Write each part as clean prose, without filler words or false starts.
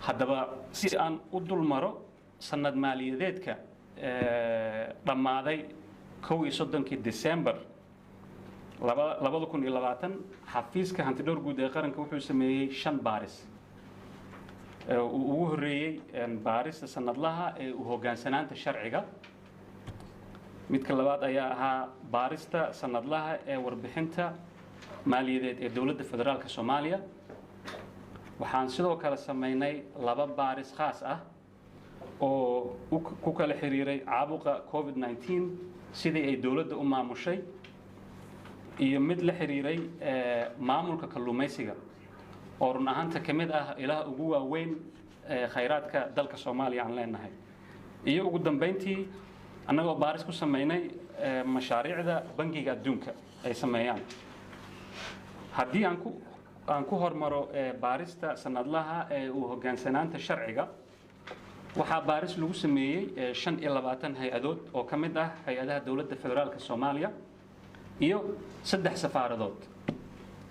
haddaba si aan u dul maro sanad maaliyadeedka dhammaaday 31 December 2020 xafiiska hantidhowr guud ee qaranka wuxuu sameeyay 5 baaris ugu horeeyay baarista sanadlaha ee u hoggaansanaanta sharciga midka labaad ayaa ahaa baarista sanadlaha ee warbixinta maaliyadeed ee dowladda federaalka Soomaaliya waxaan sidoo kale sameynay 2 baaris khaas ah oo ku kala xiriiray caabuqa COVID-19 sidii ay dowladda u maamushay iyo mid la xiriiray maamulka kalluumaysiga oo run ahaanta kamid ah ilaha ugu waaweyn khayraadka dalka Soomaaliya aan leenahay iyo ugu dambeyntii annagoo baaris ku sameynay mashaariicda bangiga adduunka ay sameeyaan haddii aan ku hormaro baarista sanadlaha ee u hoggaansanaanta sharciga waxaa baaris lagu sameeyay 25 hay-adood oo ka mid ah hay-adaha dowladda federaalka Soomaaliya iyo 3 safaaradood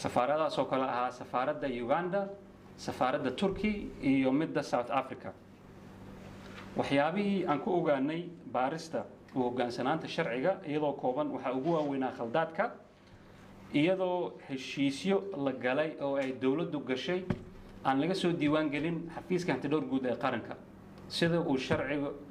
safaaradaas oo kala ahaa safaaradda Uganda safaaradda Turkey iyo midda South Africa waxyaabihii aan ku ogaanay baarista u hoggaansanaanta sharciga iyadoo kooban waxa ugu waaweynaa khaldaadka iyadoo heshiisyo la galay oo ay dowladdu gashay aan laga soo diiwaan gelin xafiiska hantidhowr guud ee qaranka sida uu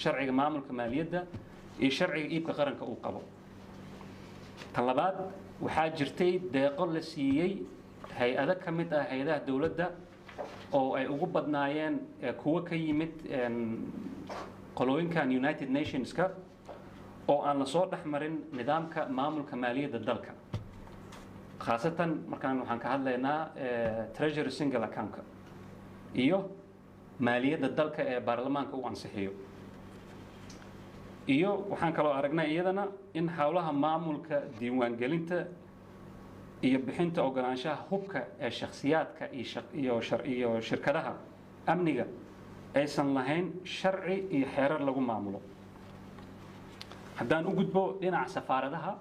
sharciga maamulka maaliyadda iyo sharciga iibka qaranka uu qabo talabaad waxaa jirtay deeqo la siiyay hay-ado ka mid ah hay-adaha dowladda oo ay ugu badnaayeen kuwa ka yimid qolooyinkan United Nationska oo aan la soo dhaxmarin nidaamka maamulka maaliyadda dalka khaasatan markaan waxaan ka hadlaynaa treasury single account iyo maaliyadda dalka ee baarlamaanka uu ansixiyo iyo waxaan kaloo aragnay iyadana in hawlaha maamulka diiwaangelinta iyo bixinta ogolaanshaha hubka ee shakhsiyaadka iyo shirkadaha amniga aysan lahayn sharci iyo xeerar lagu maamulo haddaan u gudbo dhinaca safaaradaha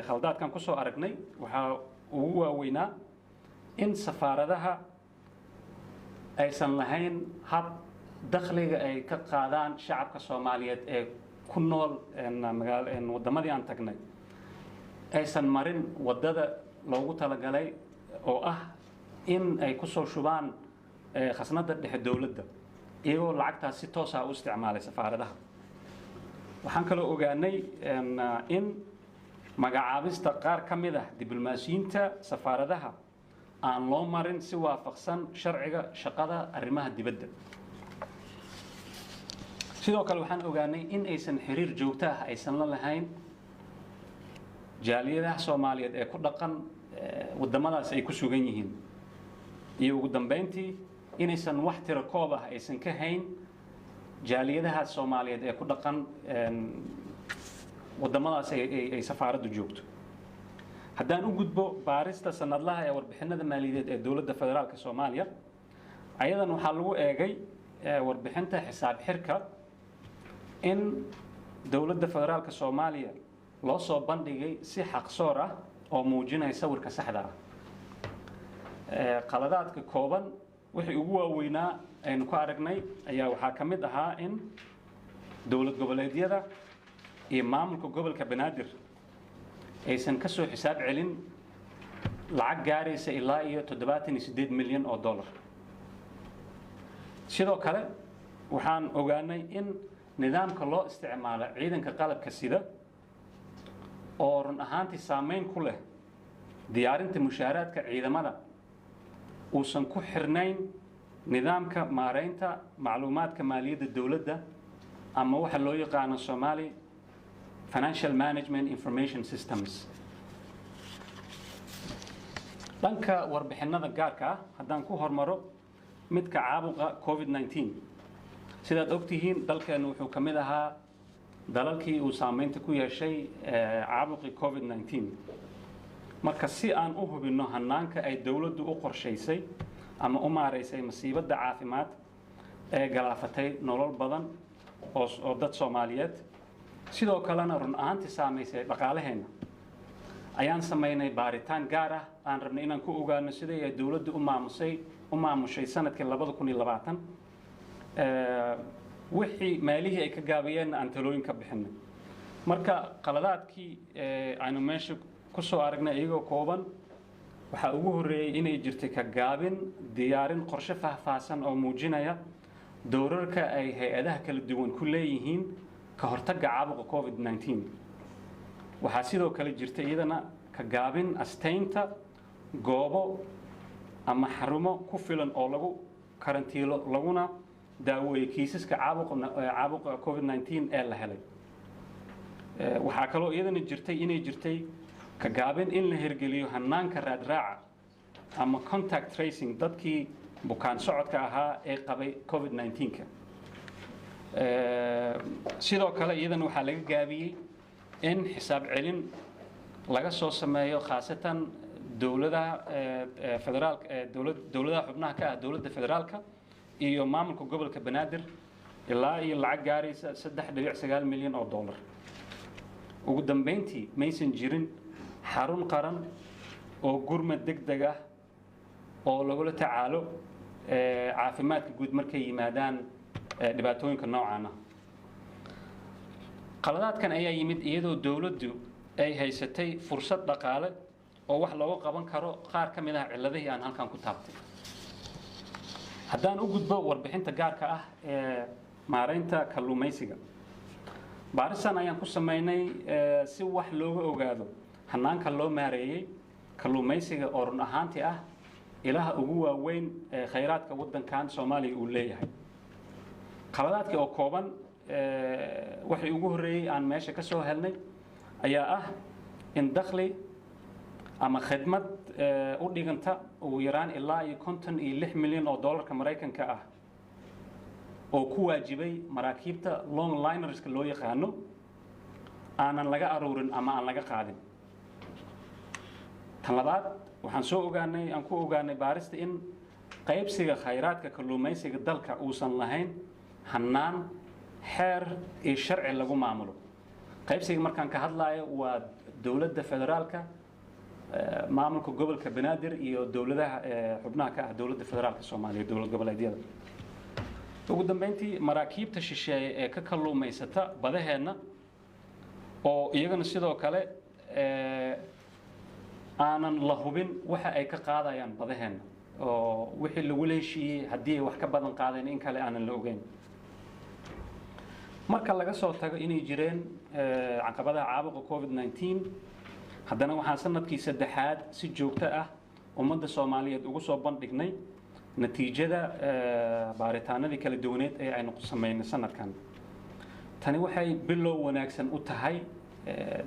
khaldaadkan ku soo aragnay waxaa ugu waaweynaa in safaaradaha aysan lahayn hab dakhliga ay ka qaadaan shacabka Soomaaliyeed ee ku nool wadamadii aan tagnay aysan marin wadada loogu talagalay oo ah in ay ku soo shubaan khasnada dhexe dowladda iyagoo lacagtaas si toos ah u isticmaalay safaaradaha waxaan kaloo ogaanay in magacaabista qaar ka mid ah diblomaasiyiinta safaaradaha aan loo marin si waafaqsan sharciga shaqada arrimaha dibadda sidoo kale waxaan ogaanay in aysan xiriir joogto ah aysan la lahayn jaaliyadaha Soomaaliyeed ee ku dhaqan wadamadaas ay ku sugan yihiin iyo ugu dambeyntii inaysan wax tiro koob ah aysan ka hayn jaaliyadaha Soomaaliyeed ee ku dhaqan wadamadaas ay safaaraddu joogto haddaan u gudbo baarista sanadlaha ee warbixinada maaliyadeed ee dowladda federaalka Soomaaliya ayadan waxaa lagu eegay warbixinta xisaab xirka in dowladda federaalka Soomaaliya loo soo bandhigay si xaqsoor ah oo muujinaya sawirka saxda ah qaladaadka kooban wixii ugu waaweynaa aynu ku aragnay ayaa waxaa ka mid ahaa in dowlad goboleedyada iyo maamulka gobolka Banaadir aysan ka soo xisaab celin lacag gaaraysa ilaa iyo 78 milyan oo dollar sidoo kale waxaan ogaanay in nidaamka loo isticmaalo ciidanka qalabka sida oo run ahaantii saameyn ku leh diyaarinta mushaaraadka ciidamada uusan ku xirnayn nidaamka maareynta macluumaadka maaliyadda dowladda ama waxa loo yaqaan Somali Financial Management Information Systems dhanka warbixinada gaarka ah haddaan ku hormaro midka caabuqa COVID-19 sidaad ogtihiin dalkeenu wuxuu ka mid ahaa dalalkii uu saameynta ku yeeshay caabuqii COVID-19 marka si aan u hubinno hanaanka ay dowladdu u qorshaysay ama u maareysay masiibada caafimaad ee galaafatay nolol badan oo dad Soomaaliyeed sidoo kalena run ahaantii saameysay dhaqaalaheena ayaan sameynay baaritaan gaar ah aan rabnay inaan ku ogaano sidii ay dowladdu u maamushay sanadkii 2020 wixii maalihii ay ka gaabiyeen aan talooyin ka bixinay marka qaladaadkii aynu meesha ku soo aragnay iyagoo kooban waxaa ugu horreeyay inay jirtay ka gaabin diyaarin qorshe faahfaahsan oo muujinaya doorarka ay hay-adaha kala duwan ku leeyihiin ka hortagga caabuqa COVID-19 waxaa sidoo kale jirta iyadana ka gaabin astaynta goobo ama xarumo ku filan oo lagu karantiilo laguna daaweeyo kiisaska caabuqa COVID-19 ee la helay waxaa kaloo iyadana jirtay inay jirtay ka gaabin in la hirgeliyo hanaanka raadraaca ama contact tracing dadkii bukaan socodka ahaa ee qabay COVID-19-ka sidoo kale iyadana waxaa laga gaabiyey in xisaab celin laga soo sameeyo khaasatan dowladaha federaalka dowladaha xubnaha ka ah dowladda federaalka iyo maamulka gobolka banaadir ilaa iyo lacag gaaraysa 3.9 milyan oo dollar ugu dambeyntii maysan jirin xarun qaran oo gurmad degdeg ah oo lagula tacaalo caafimaadka guud markay yimaadaan dhibaatooyinka noocan ah qaladaadkan ayaa yimid iyadoo dowladdu ay haysatay fursad dhaqaale oo wax looga qaban karo qaar ka mid ah ciladihii aan halkan ku taabtay haddaan u gudbo warbixinta gaarka ah ee maareynta kalluumaysiga baarisan ayaan ku sameynay si wax looga ogaado hanaanka loo maareeyay kalluumaysiga oo run ahaantii ah ilaha ugu waaweyn ee khayraadka waddankan Soomaaliya uu leeyahay qaladaadkii oo kooban waxay ugu horreeyay aan meesha ka soo helnay ayaa ah in dakhli ama khidmad u dhiganta ugu yaraan ilaa iyo 56 milyan oo dollarka Mareykanka ah oo ku waajibay maraakiibta long linerska loo yaqaano aanan laga aruurin ama aan laga qaadin tan labaad waxaan soo ogaanay aan ku ogaanay baarista in qaybsiga khayraadka kalluumaysiga dalka uusan lahayn hannaan xeer iyo sharci lagu maamulo qaybsiga markaan ka hadlayo waa dowladda federaalka maamulka gobolka banaadir iyo dowladaha xubnaha ka ah dowladda federaalka Soomaaliya dowlad goboleedyada ugu dambeyntii maraakiibta shisheeye ee ka kalluumaysata badaheena oo iyagana sidoo kale aanan la hubin waxa ay ka qaadayaan badaheena oo wixii lagu leeshiyay haddii wax ka badan qaadeen in kale aanan la ogeyn marka laga soo tago inay jireen caqabadaha caabuqa COVID-19 haddana waxaan sanadkii saddexaad si joogto ah ummadda Soomaaliyeed ugu soo bandhignay natiijada baaritaanadii kala duwaneed ee aynu sameynay sanadkan tani waxay bilow wanaagsan u tahay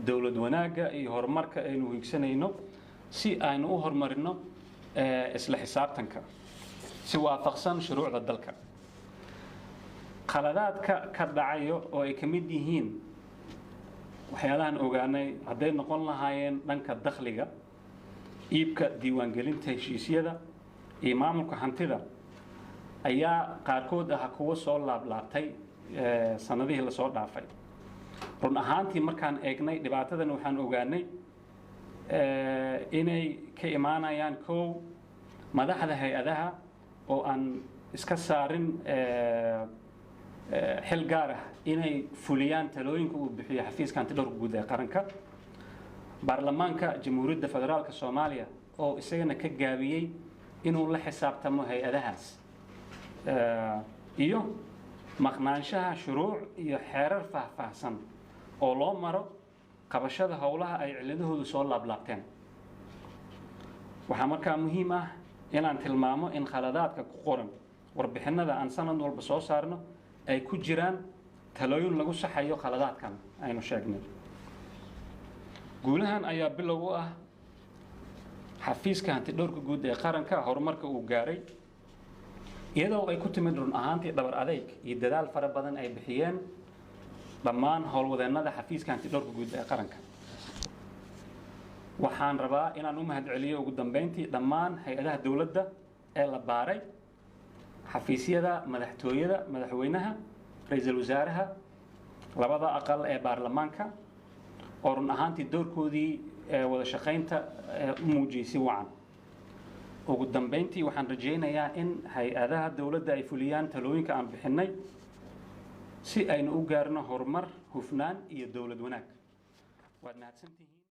dawlad wanaaga iyo horumarka aynu higsanayno si aynu u horumarino isla xisaabtanka si waafaqsan shuruucda dalka qaladaadka ka dhacayo oo ay kamid yihiin waxyaalahan ogaanay hadday noqon lahaayeen dhanka dakhliga iibka diiwaangelinta heshiisyada iyo maamulka hantida ayaa qaarkood ah kuwa soo laablaabtay sanadihii la soo dhaafay run ahaantii markaan eegnay dhibaatadan waxaan ogaanay inay ka imaanayaan koow madaxda hay-adaha oo aan iska saarin xil gaar ah inay fuliyaan talooyinka uu bixiyo xafiiska antidhowrka guud ee qaranka baarlamaanka jamhuuriyadda federaalka Soomaaliya oo isagana ka gaabiyey inuu la xisaabtamo hay-adahaas iyo maqnaanshaha shuruuc iyo xeerar faahfaahsan oo loo maro qabashada howlaha ay ciladahoodu soo laablaabteen waxaa markaa muhiim ah inaan tilmaamo in khaladaadka ku qoran warbixinada aan sanad walba soo saarno ay ku jiraan talooyin lagu saxayo khaladaadkan aynu sheegnay guulahan ayaa bilow u ah xafiiska antidhowrka guud ee qaranka horumarka uu gaaray iyadoo ay ku timid run ahaantii dhabar adeyg iyo dadaal fara badan ay bixiyeen dhammaan howlwadeennada xafiiska antidhowrka guud ee qaranka waxaan rabaa inaan u mahadceliyo ugu dambeyntii dhammaan hay-adaha dowladda ee la baaray xafiisyada madaxtooyada madaxweynaha ra'iisul wasaaraha labada aqal ee baarlamaanka oo run ahaantii doorkoodii wada shaqaynta u muujiyay si wacan ugu dambeyntii waxaan rajaynayaa in hay-adaha dowladda ay fuliyaan talooyinka aan bixinay si aynu u gaarno horumar hufnaan iyo dowlad wanaag waad mahadsantihiin